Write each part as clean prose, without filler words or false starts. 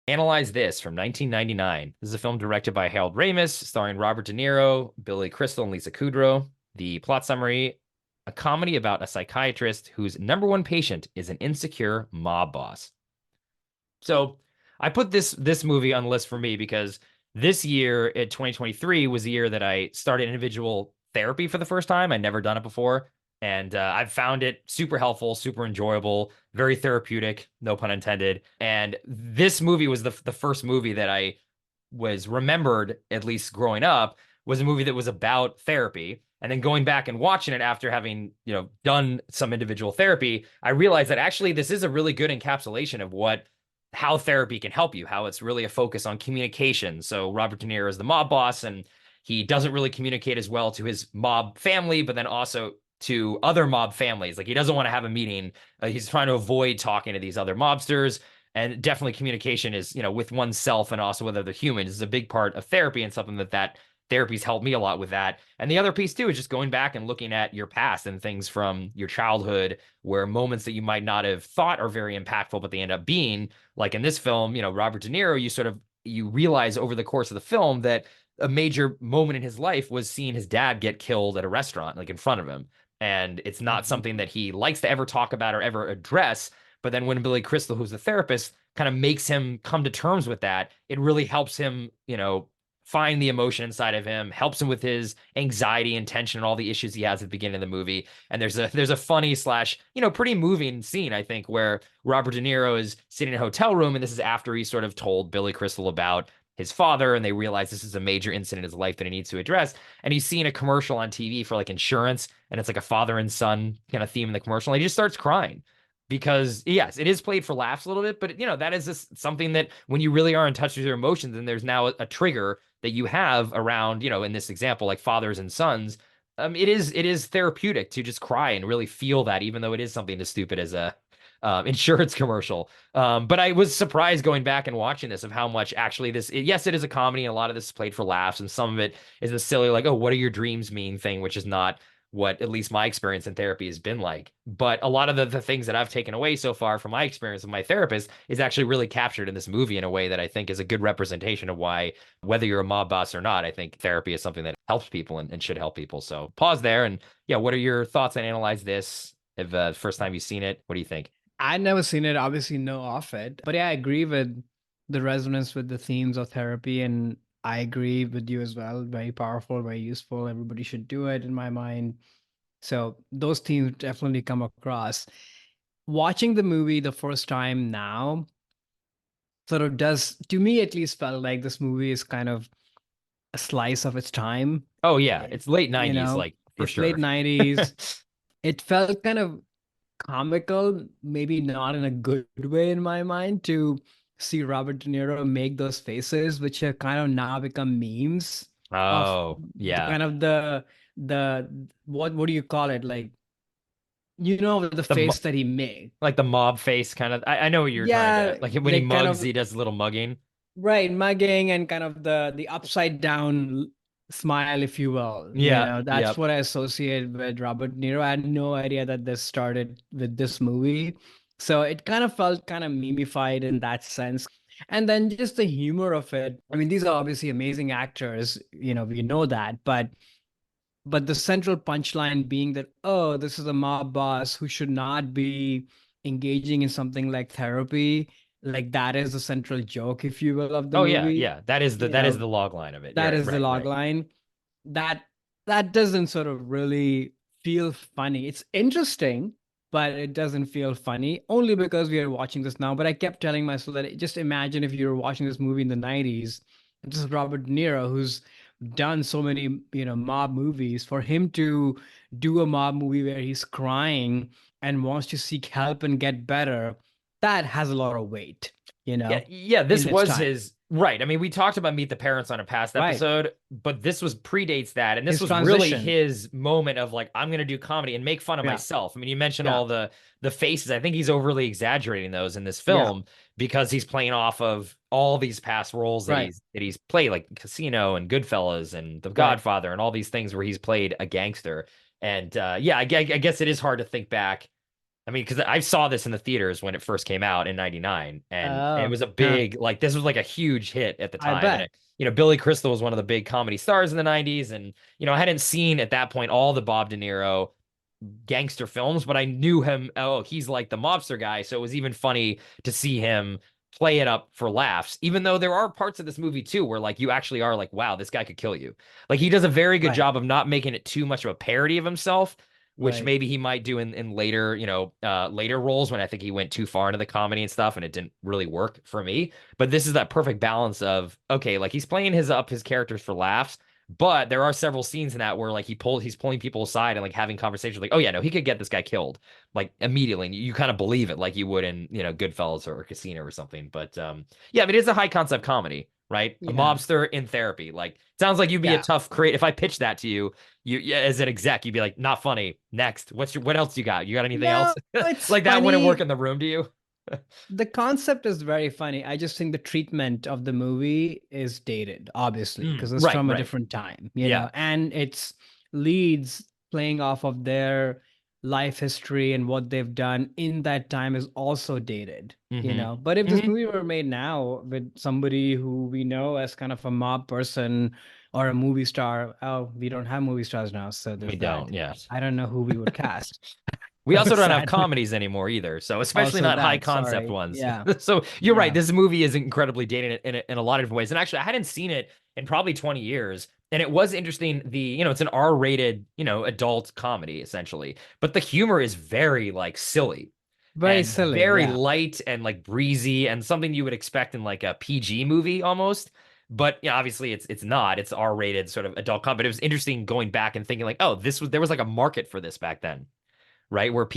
Analyze This from 1999. This is a film directed by Harold Ramis, starring Robert De Niro, Billy Crystal, and Lisa Kudrow. The plot summary: a comedy about a psychiatrist whose number one patient is an insecure mob boss. So I put this movie on the list for me because this year, in 2023, was the year that I started individual therapy for the first time. I'd never done it before. And I've found it super helpful, super enjoyable, very therapeutic, no pun intended. And this movie was the first movie that I was remembered, at least growing up, was a movie that was about therapy. And then going back and watching it after having, done some individual therapy, I realized that actually this is a really good encapsulation of how therapy can help you, how it's really a focus on communication. So Robert De Niro is the mob boss, and he doesn't really communicate as well to his mob family, but then also to other mob families. Like he doesn't want to have a meeting. He's trying to avoid talking to these other mobsters. And definitely communication is, with oneself and also with other humans is a big part of therapy, and something that therapy's helped me a lot with that. And the other piece too is just going back and looking at your past and things from your childhood, where moments that you might not have thought are very impactful, but they end up being, like in this film, Robert De Niro, you realize over the course of the film that a major moment in his life was seeing his dad get killed at a restaurant, like in front of him. And it's not something that he likes to ever talk about or ever address. But then when Billy Crystal, who's the therapist, kind of makes him come to terms with that, it really helps him, find the emotion inside of him, helps him with his anxiety and tension and all the issues he has at the beginning of the movie. And there's a funny slash, pretty moving scene, I think, where Robert De Niro is sitting in a hotel room, and this is after he sort of told Billy Crystal about his father, and they realize this is a major incident in his life that he needs to address. And he's seeing a commercial on TV for like insurance, and it's like a father and son kind of theme in the commercial. And he just starts crying because yes, it is played for laughs a little bit, but that is just something that when you really are in touch with your emotions, and there's now a trigger that you have around, in this example, like fathers and sons, it is therapeutic to just cry and really feel that, even though it is something as stupid as a insurance commercial. But I was surprised going back and watching this of how much actually yes, it is a comedy, and a lot of this is played for laughs, and some of it is a silly, like, oh, what do your dreams mean thing, which is not what at least my experience in therapy has been like. But a lot of the things that I've taken away so far from my experience with my therapist is actually really captured in this movie in a way that I think is a good representation of why, whether you're a mob boss or not, I think therapy is something that helps people and should help people. So pause there. And yeah, what are your thoughts on Analyze This? If first time you've seen it, what do you think? I'd never seen it, obviously know of it. But yeah, I agree with the resonance with the themes of therapy. And I agree with you as well. Very powerful, very useful. Everybody should do it in my mind. So those themes definitely come across. Watching the movie the first time now sort of does, to me at least, felt like this movie is kind of a slice of its time. Oh yeah, It, it's late you 90s, know, like for it's late sure. 90s. It felt kind of comical, maybe not in a good way in my mind, to see Robert De Niro make those faces, which have kind of now become memes of Oh the yeah. kind of the what do you call it? Like, the The face that he made. like the mob face kind of. I know what you're trying to, Yeah, like when he like kind mugs, of he does a little mugging. right, mugging and kind of the upside down smile, if you will. Yeah, That's yep. what I associate with Robert De Niro. I had no idea that this started with this movie. So it kind of felt kind of memeified in that sense. And then just the humor of it. I mean, these are obviously amazing actors, we know that, but the central punchline being that, oh, this is a mob boss who should not be engaging in something like therapy. Like that is the central joke, if you will, of the Oh yeah, movie. yeah. That is the You that is know, the log line of it. that Yeah, is the right, log right. line. That that doesn't sort of really feel funny. It's interesting, but it doesn't feel funny only because we are watching this now. But I kept telling myself that just imagine if you were watching this movie in the 90s. This is Robert De Niro, who's done so many, mob movies. For him to do a mob movie where he's crying and wants to seek help and get better, that has a lot of weight, Yeah, yeah, this in its was time. his right. I mean, we talked about Meet the Parents on a past Right. episode, but this was predates that, and this His was really transition. his moment of like, I'm gonna do comedy and make fun of Yeah. myself. I mean, you mentioned Yeah. all the faces. I think he's overly exaggerating those in this Yeah. film because he's playing off of all these past roles that Right. he's played, like Casino and Goodfellas and The Right. Godfather and all these things where he's played a gangster. And yeah, I guess it is hard to think back I mean, because I saw this in the theaters when it first came out in '99, and it Oh, was a huh. big, like, this was like a huge hit at the I time. And bet. it, Billy Crystal was one of the big comedy stars in the '90s, and I hadn't seen at that point all the Bob De Niro gangster films, but I knew him. Oh, he's like the mobster guy, so it was even funny to see him play it up for laughs. Even though there are parts of this movie too where like you actually are like, wow, this guy could kill you. Like he does a very good Right. job of not making it too much of a parody of himself, which Right. maybe he might do in later, later roles when I think he went too far into the comedy and stuff and it didn't really work for me. But this is that perfect balance of okay, like he's playing his characters for laughs, but there are several scenes in that where like he's pulling people aside and like having conversations like, oh yeah, no, he could get this guy killed like immediately. And you kind of believe it like you would in, Goodfellas or Casino or something. But yeah, I mean it's a high concept comedy, right? A Yeah. mobster in therapy. Like sounds like you'd be a Yeah. tough create if I pitched that to you, yeah, as an exec, you'd be like, not funny. Next. What else you got? You got anything else? No, it's Like that wouldn't work funny. in the room, do you? The concept is very funny. I just think the treatment of the movie is dated, obviously, because it's Right, from a right. different time, Yeah. and it's leads playing off of their life history and what they've done in that time is also dated. Hmm. But if this Hmm. movie were made now with somebody who we know as kind of a mob person or a movie star, oh, we don't have movie stars now, so We there's that. don't, yeah. I don't know who we would cast. We So also don't have sadly, comedies anymore either. So especially also not high that. concept Sorry. ones. Yeah. So you're right. Yeah. This movie is incredibly dated in a lot of different ways. And actually, I hadn't seen it in probably 20 years. And it was interesting. It's an R-rated, adult comedy essentially, but the humor is very like silly Very and silly. very Yeah. light and like breezy and something you would expect in like a PG movie almost. But obviously it's not. It's R-rated sort of adult comedy. But it was interesting going back and thinking like, oh, there was like a market for this back then, right? Where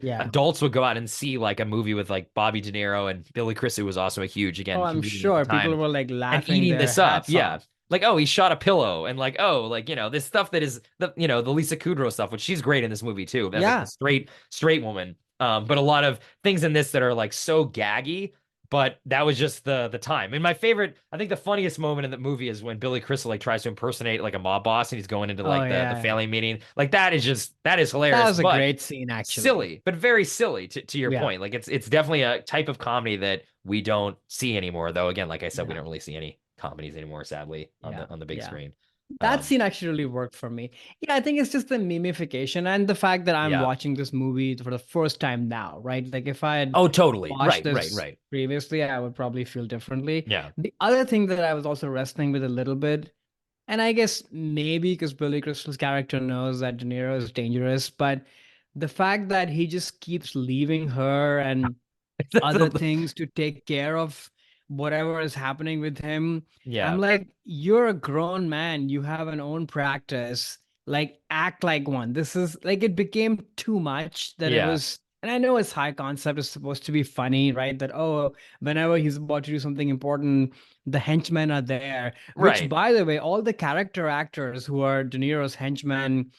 Yeah. adults would go out and see like a movie with like Bobby De Niro and Billy Crystal was also a huge, Oh, again, I'm comedian at the sure people time, were like and laughing eating their this up. hats Yeah. off. Like, oh, he shot a pillow and like, oh, like, this stuff that is the Lisa Kudrow stuff, which she's great in this movie too, as like the Yeah. straight woman. But a lot of things in this that are like so gaggy, but that was just the time. And my favorite, I think the funniest moment in the movie is when Billy Crystal like tries to impersonate like a mob boss and he's going into Oh like the yeah. family meeting. Like that is That hilarious, was a but great scene actually. silly, but very silly to your Yeah. point. Like it's definitely a type of comedy that we don't see anymore, though. Again, like I said, we Yeah. don't really see any comedies anymore, sadly, on Yeah. the big Yeah. screen. That Um, scene actually really worked for me. Yeah, I think it's just the mimification and the fact that I'm yeah. watching this movie for the first time now, right? Like if I had Oh, totally. watched Right, right, this right. previously, I would probably feel differently. Yeah. The other thing that I was also wrestling with a little bit, and I guess maybe because Billy Crystal's character knows that De Niro is dangerous, but the fact that he just keeps leaving her and other things to take care of whatever is happening with him. I'm Yeah. like, you're a grown man. You have an own practice. Like, act like one. This is like, it became too much that it Yeah. was. And I know it's high concept is supposed to be funny, right? That, oh, whenever he's about to do something important, the henchmen are there. Which, Right. by the way, all the character actors who are De Niro's henchmen,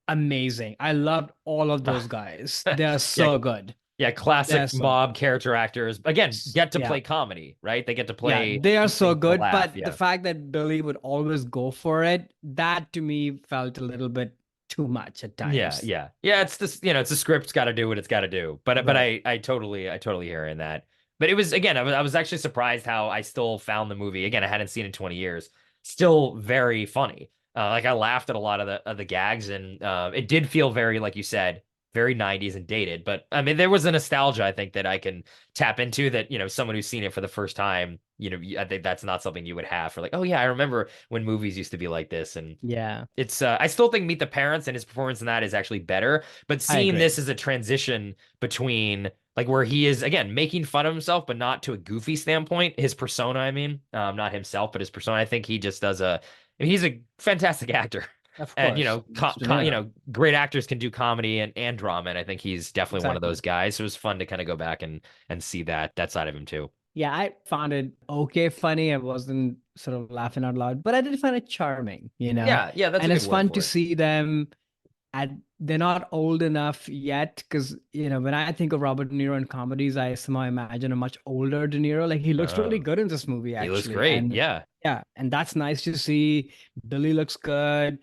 amazing. I loved all of those guys. They're Yeah. so good. Yeah. They're Classic so good. mob character actors. Again, get to Yeah. play comedy, right? They get to Yeah, play they are so something to good, laugh. but the Yeah. fact that Billy would always go for it, that to me felt a little bit too much at Yeah, times. yeah, yeah. It's this, it's the script's got to do what it's got to do. But Right. I totally hear in that. But it was again, I was actually surprised how I still found the movie. Again, I hadn't seen it in 20 years. Still very funny. Like I laughed at a lot of the gags, and it did feel very, like you said, very 90s and dated. But I mean, there was a nostalgia I think that I can tap into that someone who's seen it for the first time. I think that's not something you would have for like, oh yeah, I remember when movies used to be like this, and Yeah, it's I still think Meet the Parents and his performance in that is actually better, but I seeing agree. this as a transition between like where he is again making fun of himself, but not to a goofy standpoint, his persona, I mean, not himself, but his persona, I think he just does I mean, he's a fantastic actor. Of And course. It's De Niro. great actors can do comedy and drama, and I think he's definitely one of those Exactly. guys. So it was fun to kind of go back and see that side of him too. Yeah, I found it okay funny. I wasn't sort of laughing out loud, but I did find it charming. Yeah, yeah, that's a And good it's word fun to for it. see them at they're not old enough yet because when I think of Robert De Niro in comedies, I somehow imagine a much older De Niro. Like he looks really Oh, good in this movie he looks actually, great. and Yeah. yeah, and that's nice to see. Billy looks good,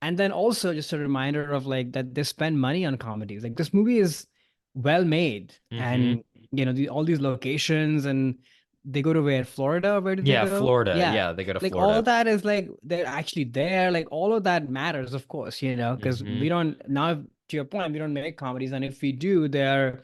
and then also just a reminder of like that they spend money on comedies. Like this movie is well made. Hmm. And all these locations, and they go to where? Florida? Where did they Yeah, go? Florida. Yeah. Yeah, they go to Like all Florida. that is like they're actually there. Like all of that matters, of course, because Hmm. we don't now, to your point, we don't make comedies, and if we do, they're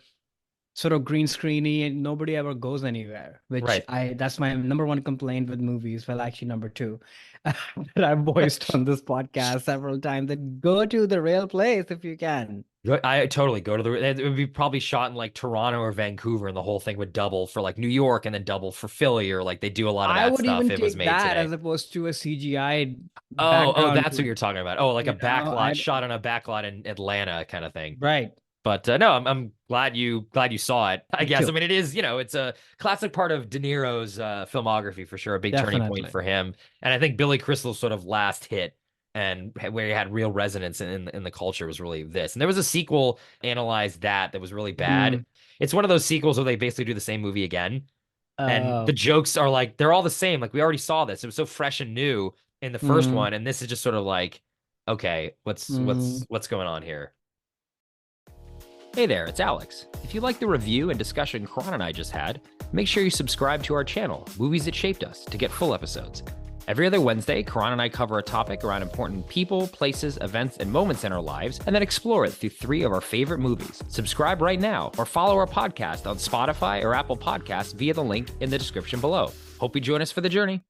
sort of green screeny and nobody ever goes anywhere, which Right. that's my number one complaint with movies. Well, actually number two, that I've voiced on this podcast several times, that go to the real place if you can. I totally go to the. It would be probably shot in like Toronto or Vancouver, and the whole thing would double for like New York, and then double for Philly, or like they do a lot of I that would stuff. even It was take made that today. as opposed to a CGI Oh, background. that's what you're talking about. Oh, like a backlot I shot on a backlot in Atlanta kind of thing. right. But no, I'm glad you saw it. I Me guess. I too. mean, it is, it's a classic part of De Niro's filmography for sure, a big turning point Definitely. for him. And I think Billy Crystal's sort of last hit and where he had real resonance in the culture was really this. And there was a sequel analyzed that was really bad. Mm, It's one of those sequels where they basically do the same movie again, and uh, the jokes are like they're all the same. Like we already saw this. It was so fresh and new in the first mm, one, and this is just sort of like, okay, what's mm. what's what's going on here? Hey there, it's Alex. If you like the review and discussion Karan and I just had, make sure you subscribe to our channel, Movies That Shaped Us, to get full episodes. Every other Wednesday, Karan and I cover a topic around important people, places, events, and moments in our lives, and then explore it through 3 of our favorite movies. Subscribe right now, or follow our podcast on Spotify or Apple Podcasts via the link in the description below. Hope you join us for the journey.